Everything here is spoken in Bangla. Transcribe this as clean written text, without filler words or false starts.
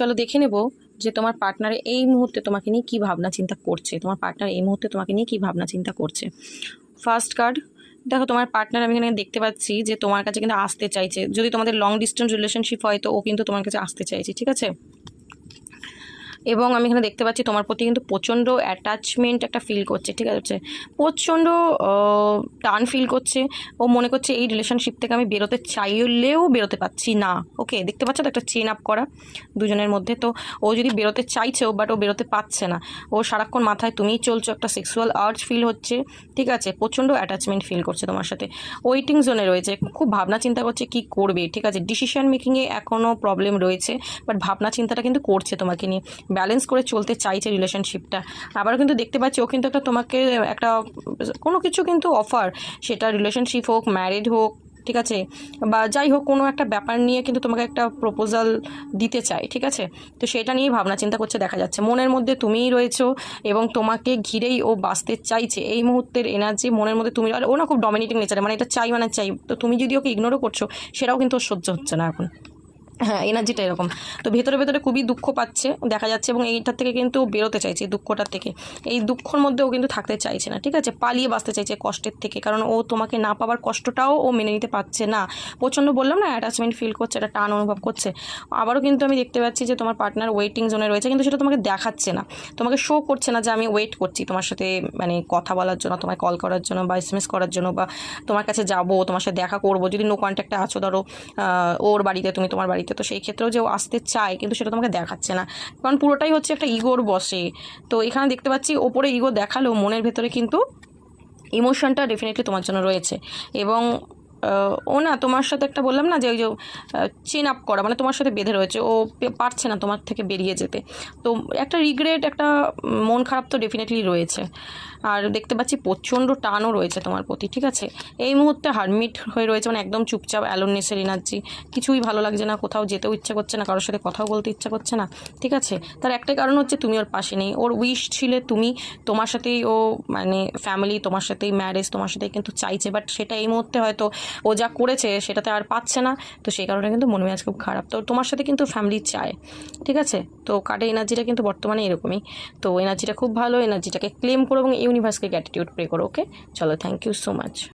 চলো দেখে নেব যে তোমার পার্টনার এই মুহূর্তে তোমাকে নিয়ে কী ভাবনা চিন্তা করছে। তোমার পার্টনার এই মুহূর্তে তোমাকে নিয়ে কী ভাবনা চিন্তা করছে। ফার্স্ট কার্ড, দেখো তোমার পার্টনার আমি এখানে দেখতে পাচ্ছি যে তোমার কাছে কিন্তু আসতে চাইছে। যদি তোমাদের লং ডিস্টেন্স রিলেশনশিপ হয় তো ও কিন্তু তোমার কাছে আসতে চাইছে, ঠিক আছে। এবং আমি এখানে দেখতে পাচ্ছি তোমার প্রতি কিন্তু প্রচণ্ড অ্যাটাচমেন্ট একটা ফিল করছে, ঠিক আছে। প্রচণ্ড টান ফিল করছে। ও মনে করছে এই রিলেশনশিপ থেকে আমি বেরোতে চাইলেও বেরোতে পারছি না। ওকে, দেখতে পাচ্ছ তো একটা চেন আপ করা দুজনের মধ্যে। তো ও যদি বেরোতে চাইছেও বাট ও বেরোতে পারছে না। ও সারাক্ষণ মাথায় তুমিই চলছো, একটা সেক্সুয়াল আর্জ ফিল হচ্ছে, ঠিক আছে। প্রচণ্ড অ্যাটাচমেন্ট ফিল করছে তোমার সাথে। ওয়েটিং জোনে রয়েছে, খুব ভাবনা চিন্তা করছে কি করবে, ঠিক আছে। ডিসিশন মেকিংয়ে এখনও প্রবলেম রয়েছে, বাট ভাবনা চিন্তাটা কিন্তু করছে তোমাকে নিয়ে। ব্যালেন্স করে চলতে চাইছে রিলেশনশিপটা। আবারও কিন্তু দেখতে পাচ্ছি ও কিন্তু একটা তোমাকে একটা কোনো কিছু কিন্তু অফার, সেটা রিলেশনশিপ হোক, ম্যারিড হোক, ঠিক আছে, বা যাই হোক কোনো একটা ব্যাপার নিয়ে কিন্তু তোমাকে একটা প্রপোজাল দিতে চাই, ঠিক আছে। তো সেটা নিয়েই ভাবনা চিন্তা করছে দেখা যাচ্ছে। মনের মধ্যে তুমিই রয়েছো এবং তোমাকে ঘিরেই ও বাঁচতে চাইছে। এই মুহূর্তের এনার্জি মনের মধ্যে তুমি, আর ও না খুব ডমিনেটিং নেচারে, মানে এটা চাই মানে চাই। তো তুমি যদি ওকে ইগনোরও করছো সেটাও কিন্তু ওর সহ্য হচ্ছে না এখন। হ্যাঁ, এনার্জিটা এরকম। তো ভেতরে ভেতরে খুবই দুঃখ পাচ্ছে দেখা যাচ্ছে, এবং এইটার থেকে কিন্তু বেরোতে চাইছে, দুঃখটার থেকে। এই দুঃখর মধ্যে ও কিন্তু থাকতে চাইছে না, ঠিক আছে। পালিয়ে বাঁচতে চাইছে কষ্টের থেকে, কারণ ও তোমাকে না পাওয়ার কষ্টটাও ও মেনে নিতে পারছে না। প্রচণ্ড বললাম না অ্যাটাচমেন্ট ফিল করছে, একটা টান অনুভব করছে। আবারও কিন্তু আমি দেখতে পাচ্ছি যে তোমার পার্টনার ওয়েটিং জোনে রয়েছে, কিন্তু সেটা তোমাকে দেখাচ্ছে না, তোমাকে শো করছে না যে আমি ওয়েট করছি তোমার সাথে, মানে কথা বলার জন্য, তোমায় কল করার জন্য বা এসএমএস করার জন্য, বা তোমার কাছে যাবো, তোমার সাথে দেখা করবো। যদি নো কন্ট্যাক্টে আছো, ধরো ওর বাড়িতে তুমি তোমার বাড়িতে, তো সেই ক্ষেত্রেও যে ও আসতে চায় কিন্তু সেটা তোমাকে দেখাচ্ছে না, কারণ পুরোটাই হচ্ছে একটা ইগোর বসে। তো এখানে দেখতে পাচ্ছি ওপরে ইগো দেখালেও মনের ভেতরে কিন্তু ইমোশনটা ডেফিনেটলি তোমার জন্য রয়েছে। এবং ও না তোমার সাথে একটা বললাম না যে ওই যে চেন আপ করা, মানে তোমার সাথে বেঁধে রয়েছে, ও পারছে না তোমার থেকে বেরিয়ে যেতে। তো একটা রিগ্রেট, একটা মন খারাপ তো ডেফিনেটলি রয়েছে। আর দেখতে পাচ্ছি প্রচণ্ড টানও রয়েছে তোমার প্রতি, ঠিক আছে। এই মুহূর্তে হারমিট হয়ে রয়েছে, মানে একদম চুপচাপ, অ্যালোননেসের এনার্জি। কিছুই ভালো লাগছে না, কোথাও যেতেও ইচ্ছা করছে না, কারোর সাথে কথাও বলতে ইচ্ছা করছে না, ঠিক আছে। তার একটাই কারণ হচ্ছে তুমি ওর পাশে নেই। ওর উইশ ছিলে তুমি, তোমার সাথেই ও, মানে ফ্যামিলি, তোমার সাথেই ম্যারেজ, তোমার সাথেই কিন্তু চাইছে, বাট সেটা এই মুহূর্তে হয়তো ও যা করেছে সেটাতে আর পাচ্ছে না। তো সেই কারণে কিন্তু মন মেজাজ খুব খারাপ। তো তোমার সাথে কিন্তু ফ্যামিলি চায়, ঠিক আছে। তো কার্ডের এনার্জিটা কিন্তু বর্তমানে এরকমই। তো এনার্জিটা খুব ভালো, এনার্জিটাকে ক্লেম করো এবং ইউনিভার্সকে গ্র্যাটিটিউড প্রে করো। ওকে, চলো, থ্যাংক ইউ সো মাচ।